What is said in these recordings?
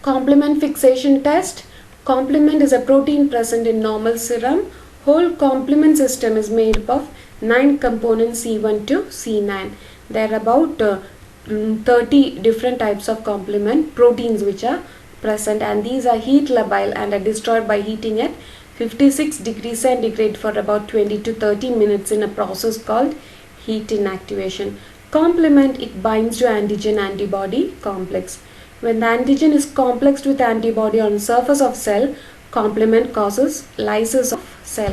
Complement fixation test. Complement is a protein present in normal serum. Whole complement system is made up of 9 components C1 to C9. There are about 30 different types of complement proteins which are present, and these are heat labile and are destroyed by heating at 56 degrees centigrade for about 20 to 30 minutes in a process called heat inactivation. Complement, it binds to antigen antibody complex. When the antigen is complexed with antibody on surface of cell, complement causes lysis of cell.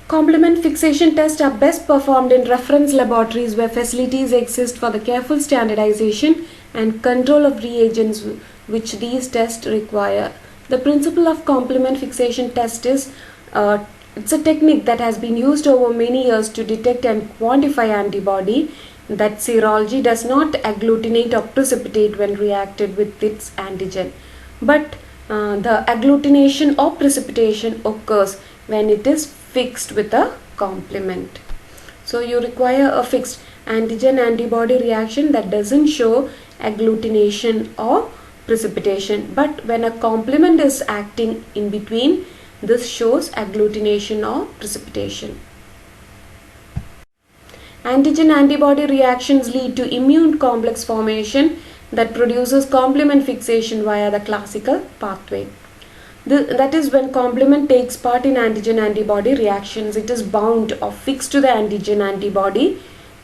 Complement fixation tests are best performed in reference laboratories where facilities exist for the careful standardization and control of reagents which these tests require. The principle of complement fixation test is it's a technique that has been used over many years to detect and quantify antibody that serology does not agglutinate or precipitate when reacted with its antigen, but the agglutination or precipitation occurs when it is fixed with a complement. So you require a fixed antigen antibody reaction that doesn't show agglutination or precipitation, but when a complement is acting in between, this shows agglutination or precipitation. Antigen antibody reactions lead to immune complex formation that produces complement fixation via the classical pathway. That is, when complement takes part in antigen antibody reactions, it is bound or fixed to the antigen antibody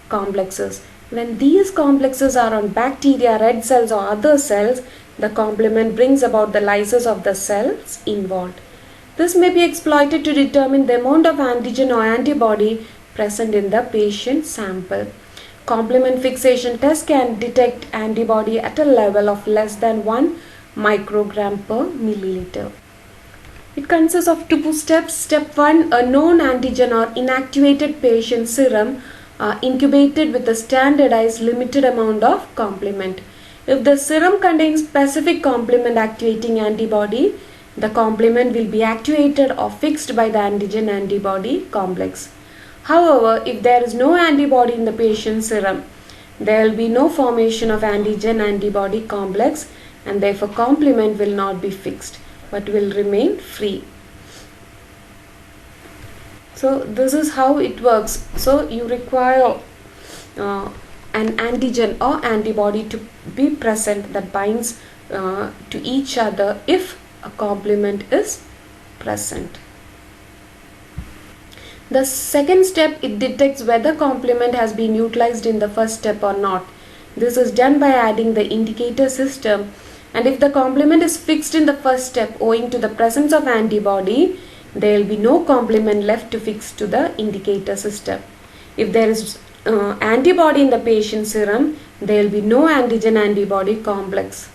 complexes. When these complexes are on bacteria, red cells or other cells, the complement brings about the lysis of the cells involved. This may be exploited to determine the amount of antigen or antibody present in the patient sample. Complement fixation test can detect antibody at a level of less than 1 microgram per milliliter. It consists of 2 steps. Step 1, a known antigen or inactivated patient serum incubated with a standardized limited amount of complement. If the serum contains specific complement activating antibody, the complement will be activated or fixed by the antigen antibody complex. However, if there is no antibody in the patient serum, there will be no formation of antigen antibody complex, and therefore complement will not be fixed but will remain free. So this is how it works. So you require an antigen or antibody to be present that binds to each other if a complement is present. The second step, it detects whether complement has been utilized in the first step or not. This is done by adding the indicator system, and if the complement is fixed in the first step owing to the presence of antibody, there will be no complement left to fix to the indicator system. If there is antibody in the patient serum, there will be no antigen antibody complex.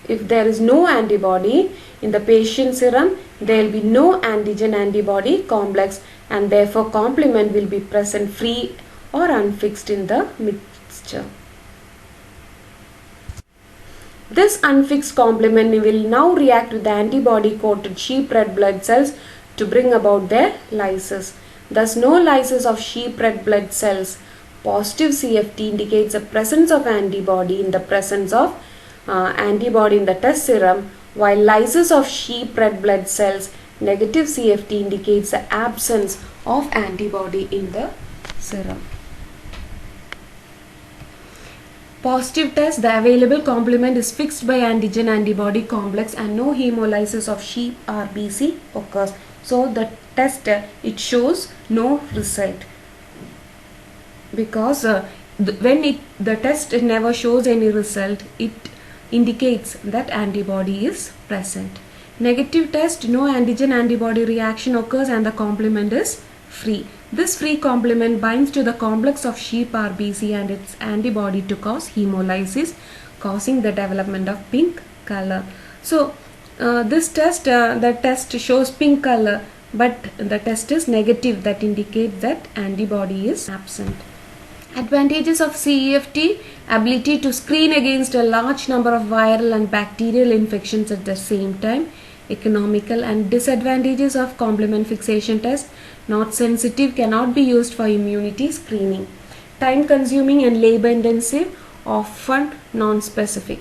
If there is no antibody in the patient serum, there will be no antigen antibody complex, and therefore complement will be present free or unfixed in the mixture. This unfixed complement will now react with the antibody coated sheep red blood cells to bring about their lysis. Thus, no lysis of sheep red blood cells. Positive CFT indicates the presence of antibody in the presence of antibody in the test serum, while lysis of sheep red blood cells, negative CFT indicates the absence of antibody in the serum. Positive test, the available complement is fixed by antigen antibody complex and no hemolysis of sheep RBC occurs. So the test, it shows no result, because when the test never shows any result, it indicates that antibody is present. Negative test, no antigen antibody reaction occurs and the complement is free. This free complement binds to the complex of sheep RBC and its antibody to cause hemolysis, causing the development of pink color. So this test, the test shows pink color, but the test is negative, that indicates that antibody is absent. Advantages of CEFT: ability to screen against a large number of viral and bacterial infections at the same time. Economical. And disadvantages of complement fixation test: not sensitive, cannot be used for immunity screening. Time consuming and labor intensive, often non-specific.